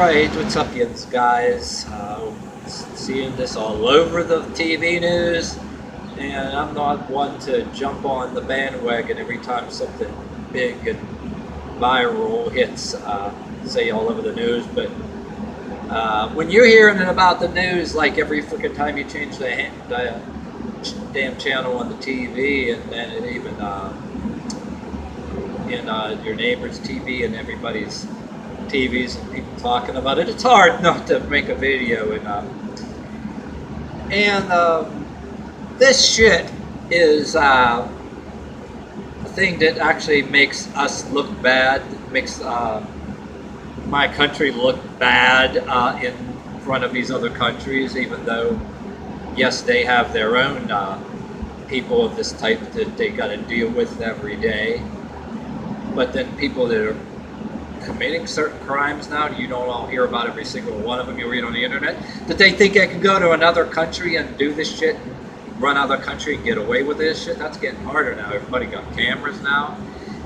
Right, what's up, you guys? Seeing this all over the TV news, and I'm not one to jump on the bandwagon every time something big and viral hits, say all over the news. But when you're hearing about the news, like every freaking time you change the damn channel on the TV, and then it even in your neighbor's TV and everybody's TVs and people talking about it, it's hard not to make a video. And this shit is a thing that actually makes us look bad, makes my country look bad in front of these other countries, even though, yes, they have their own people of this type that they got to deal with every day. But then people that are committing certain crimes now, you don't all hear about every single one of them you read on the internet, that they think they can go to another country and do this shit, run out of the country and get away with this shit. That's getting harder now. Everybody got cameras now.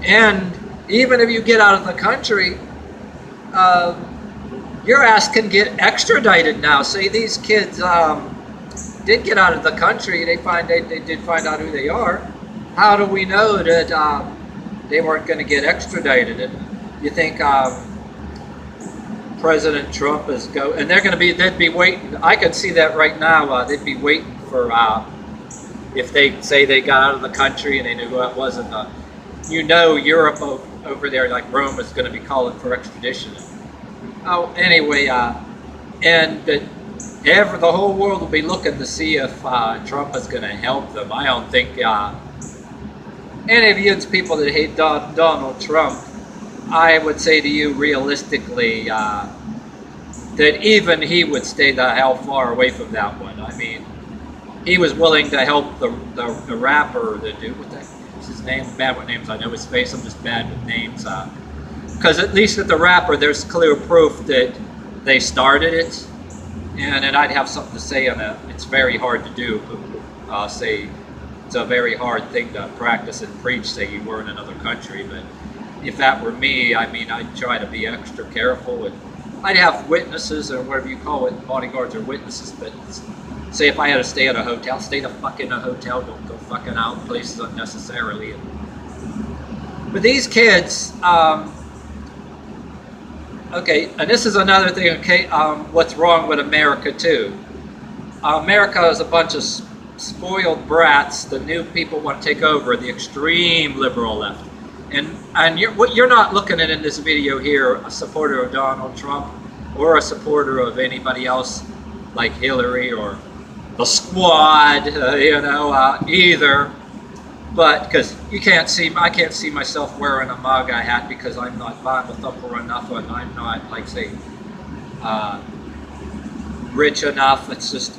And even if you get out of the country, your ass can get extradited now. Say these kids did get out of the country, they did find out who they are. How do we know that they weren't going to get extradited? And you think President Trump is and they'd be waiting. I could see that right now. They'd be waiting for if they say they got out of the country and they knew who it wasn't. Europe over there, like Rome, is going to be calling for extradition. Oh, anyway, and the whole world will be looking to see if Trump is going to help them. I don't think any of you people that hate Donald Trump, I would say to you realistically that even he would stay the hell far away from that one. I mean, he was willing to help the rapper, the dude, what's his name? I'm bad with names. I know his face. I'm just bad with names. Because at least with the rapper, there's clear proof that they started it, and then I'd have something to say on that. It's very hard to do. Say it's a very hard thing to practice and preach. Say you were in another country, but if that were me, I mean, I'd try to be extra careful, and I'd have witnesses or whatever you call it, bodyguards or witnesses. But say if I had to stay at a hotel, stay the fuck in a hotel. Don't go fucking out places unnecessarily. But these kids, okay, and this is another thing. Okay, what's wrong with America too? America is a bunch of spoiled brats. The new people want to take over, the extreme liberal left. And you're not looking at in this video here a supporter of Donald Trump or a supporter of anybody else like Hillary or the squad, either. But because I can't see myself wearing a MAGA hat because I'm not Bible thumper enough, and I'm not, like, say, rich enough. It's just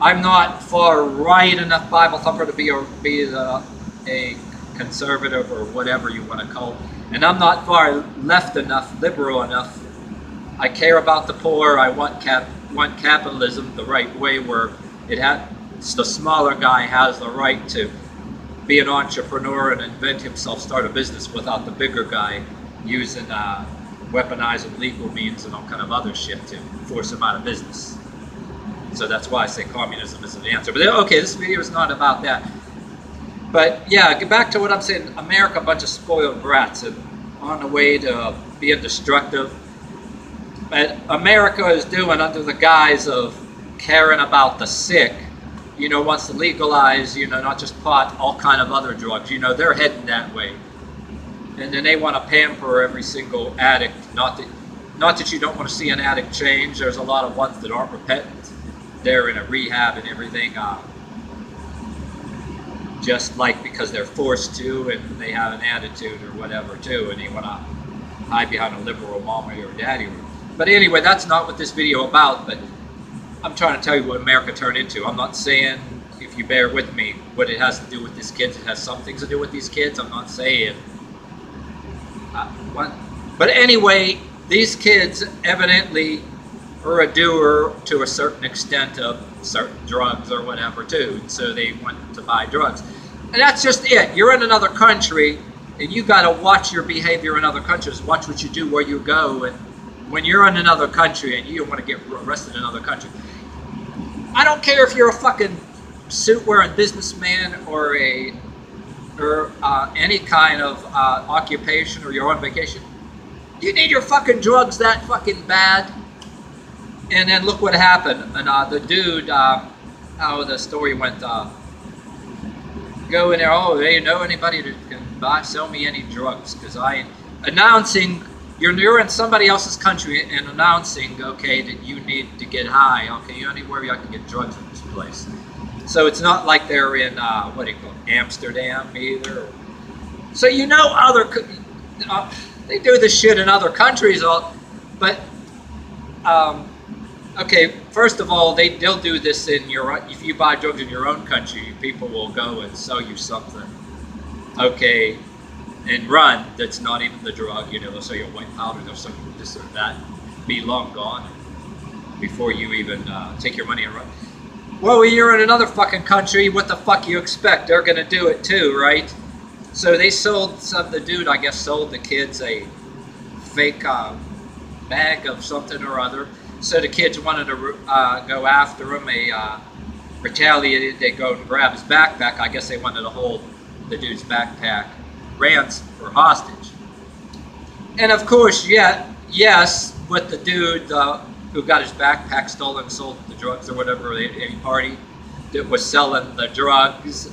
I'm not far right enough Bible thumper to be a conservative or whatever you want to call it, and I'm not far left enough, liberal enough. I care about the poor. I want capitalism the right way, where the smaller guy has the right to be an entrepreneur and invent himself, start a business without the bigger guy using weaponizing legal means and all kind of other shit to force him out of business. So that's why I say communism isn't the answer. But okay, this video is not about that. But yeah, get back to what I'm saying. America, a bunch of spoiled brats and on the way to being destructive. But America is doing under the guise of caring about the sick, wants to legalize, not just pot, all kind of other drugs. They're heading that way. And then they want to pamper every single addict. Not that you don't want to see an addict change. There's a lot of ones that aren't repentant. They're in a rehab and everything. Just like because they're forced to, and they have an attitude or whatever too, and they want to hide behind a liberal mama or daddy. But anyway, that's not what this video about. But I'm trying to tell you what America turned into. I'm not saying, if you bear with me, what it has to do with these kids. It has some things to do with these kids. I'm not saying what. But anyway, these kids evidently are a doer to a certain extent of certain drugs or whatever too, and so they want to buy drugs. And that's just it. You're in another country, and you got to watch your behavior in other countries. Watch what you do, where you go, and when you're in another country and you don't want to get arrested in another country, I don't care if you're a fucking suit-wearing businessman or any kind of occupation, or you're on vacation. You need your fucking drugs that fucking bad. And then look what happened. And the dude, how the story went, go in there, oh, they know anybody that can sell me any drugs? Because announcing, you're in somebody else's country and announcing, okay, that you need to get high. Okay, anywhere I can get drugs in this place. So it's not like they're in, what do you call it, Amsterdam either. So you know they do this shit in other countries, but okay, first of all, they'll do this in if you buy drugs in your own country, people will go and sell you something, okay, and run that's not even the drug, you know, they'll sell you a white powder, they'll sell you this or that, be long gone before you even take your money and run. Well, when you're in another fucking country, what the fuck you expect? They're gonna do it too, right? So they sold the dude, I guess, sold the kids a fake bag of something or other. So the kids wanted to go after him. They retaliated. They go and grab his backpack. I guess they wanted to hold the dude's backpack ransom or hostage. And of course, yes, with the dude who got his backpack stolen and sold the drugs or whatever, any party that was selling the drugs,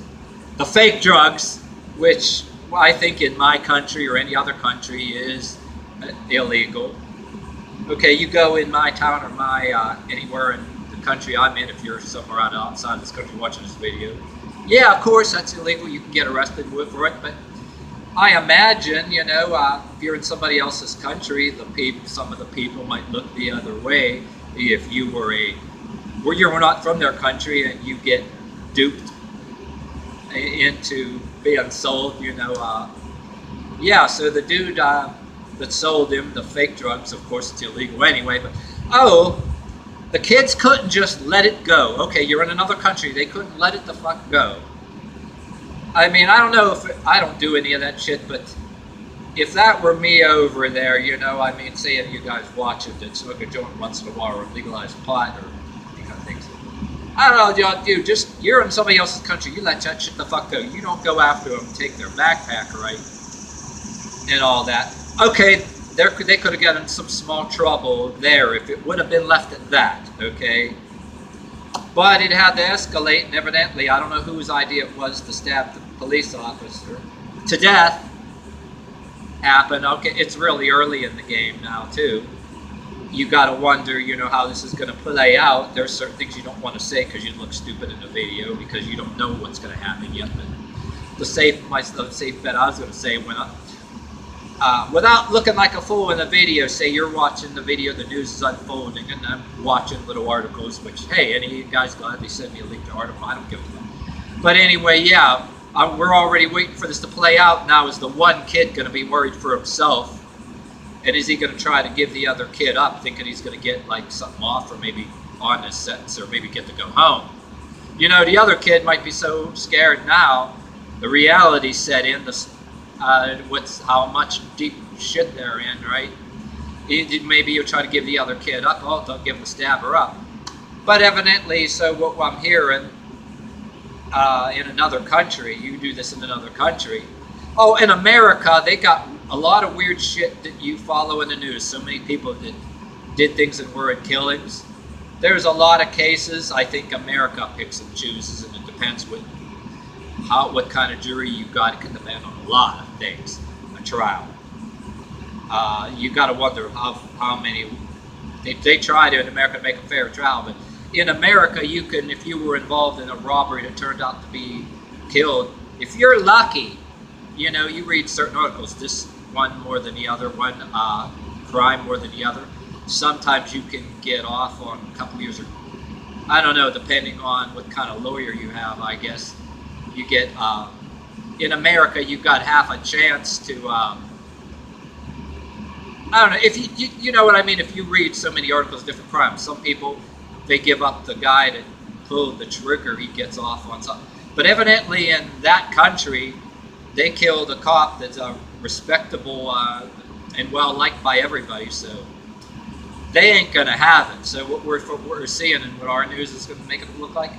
the fake drugs, which I think in my country or any other country is illegal. Okay, you go in my town or my anywhere in the country I'm in, if you're somewhere outside this country watching this video, yeah, of course that's illegal. You can get arrested for it. But I imagine, you know, if you're in somebody else's country, some of the people might look the other way. If you were you're not from their country and you get duped into being sold, you know, yeah. So the dude that sold him the fake drugs, of course it's illegal anyway, but the kids couldn't just let it go. Okay, you're in another country, they couldn't let it the fuck go. I mean, I don't know I don't do any of that shit, but if that were me over there, you know, I mean, say if you guys watch it that smoke a joint once in a while or legalize pot or any kind of things, I don't know, dude, just, you're in somebody else's country, you let that shit the fuck go. You don't go after them and take their backpack, right, and all that. Okay, they could have gotten in some small trouble there if it would have been left at that, okay? But it had to escalate, and evidently, I don't know whose idea it was to stab the police officer to death. Happened. Okay, it's really early in the game now, too. You gotta wonder, you know, how this is gonna play out. There's certain things you don't want to say because you look stupid in the video because you don't know what's gonna happen yet. But the safe bet I was gonna say, without looking like a fool in the video, say you're watching the video, the news is unfolding, and I'm watching little articles, which, hey, any of you guys gladly send me a link to article, I don't give a fuck. But anyway, yeah, we're already waiting for this to play out. Now is the one kid going to be worried for himself? And is he going to try to give the other kid up, thinking he's going to get like something off or maybe on his sentence or maybe get to go home? You know, the other kid might be so scared now, the reality set in, how much deep shit they're in, right? Maybe you'll try to give the other kid up. Oh, don't give the stabber up. But evidently, so what I'm hearing, in another country, you do this in another country. Oh, in America, they got a lot of weird shit that you follow in the news. So many people that did things that were in killings. There's a lot of cases. I think America picks and chooses, and it depends what kind of jury you got. It can depend on a lot of things. A trial. You got to wonder how many. They try to in America to make a fair trial, but in America, you can, if you were involved in a robbery that turned out to be killed, if you're lucky, you know, you read certain articles, this one more than the other, one crime more than the other. Sometimes you can get off on a couple years, or I don't know, depending on what kind of lawyer you have, I guess. You get, in America, you've got half a chance to, I don't know, if you know what I mean, if you read so many articles, different crimes, some people, they give up the guy that pulled the trigger, he gets off on something. But evidently in that country, they killed a cop that's respectable and well liked by everybody. So they ain't gonna have it. So what we're seeing and what our news is gonna make it look like,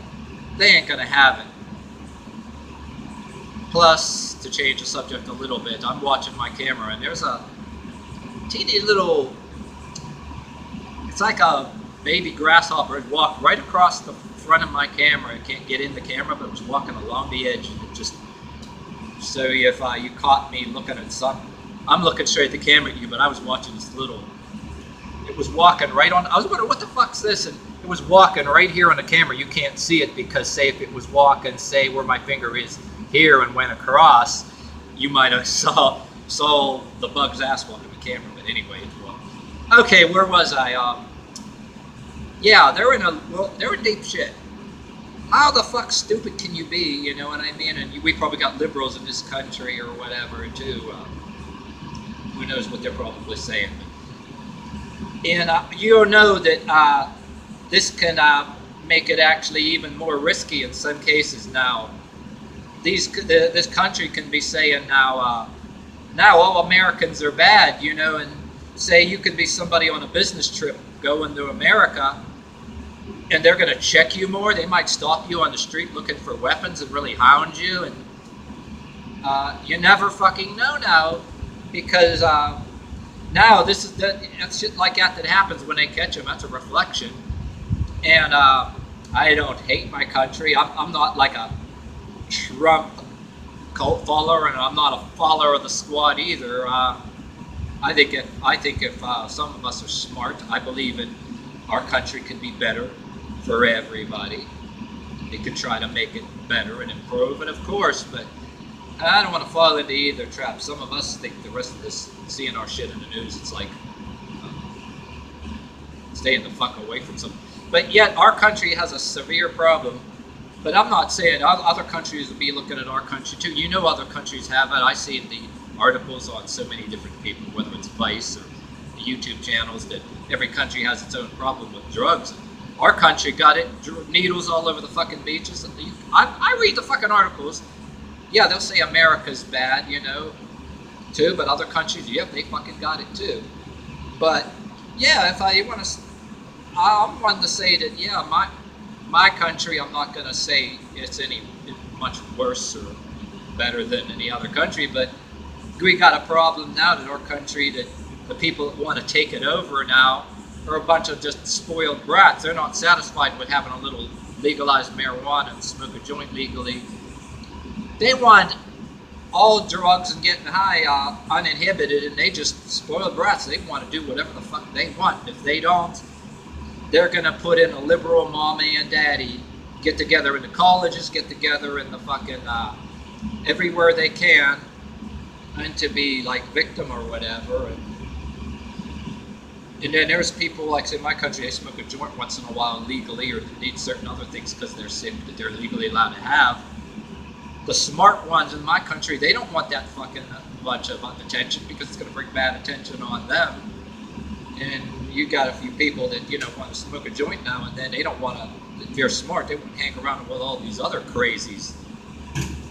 they ain't gonna have it. Plus, to change the subject a little bit, I'm watching my camera and there's a teeny little, it's like a baby grasshopper. It walked right across the front of my camera. It can't get in the camera, but it was walking along the edge. And it just, so if you caught me looking at something, I'm looking straight at the camera at you, but I was watching this little, it was walking right on, I was wondering, what the fuck's this? And it was walking right here on the camera. You can't see it because, say, if it was walking, say, where my finger is here and went across, you might have saw the bug's ass walking the camera. But anyway, it's well. Okay, where was I? Yeah, they're in deep shit. How the fuck stupid can you be? You know what I mean? And we probably got liberals in this country or whatever too. Who knows what they're probably saying? And you know that this can make it actually even more risky in some cases now. This country can be saying now all Americans are bad, you know, and say you could be somebody on a business trip going to America and they're going to check you more. They might stop you on the street looking for weapons and really hound you, and you never fucking know now, because now that's shit like that happens when they catch them. That's a reflection. And I don't hate my country. I'm not like a Trump cult follower, and I'm not a follower of the squad either. I think if some of us are smart, I believe in our country can be better for everybody. They can try to make it better and improve it, of course, but I don't want to fall into either trap. Some of us think the rest of this, seeing our shit in the news, it's like staying the fuck away from some. But yet our country has a severe problem. But I'm not saying other countries will be looking at our country too. You know, other countries have it. I see the articles on so many different people, whether it's Vice or the YouTube channels, that every country has its own problem with drugs. Our country got it, needles all over the fucking beaches. I read the fucking articles. Yeah, they'll say America's bad, you know, too. But other countries, yeah, they fucking got it too. But yeah, if I want to, I'm one to say that, yeah, my country, I'm not going to say it's any much worse or better than any other country, but we got a problem now in our country that the people that want to take it over now are a bunch of just spoiled brats. They're not satisfied with having a little legalized marijuana and smoke a joint legally. They want all drugs and getting high uninhibited, and they just spoiled brats. They want to do whatever the fuck they want. If they don't, they're going to put in a liberal mommy and daddy, get together in the colleges, get together in the fucking everywhere they can, and to be like victim or whatever. And then there's people like, say, in my country, they smoke a joint once in a while legally, or they need certain other things because they're sick that they're legally allowed to have. The smart ones in my country, they don't want that fucking bunch of attention because it's going to bring bad attention on them. And you got a few people that, you know, want to smoke a joint now and then. They don't want to, if they're smart, they won't hang around with all these other crazies.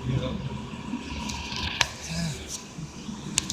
You know?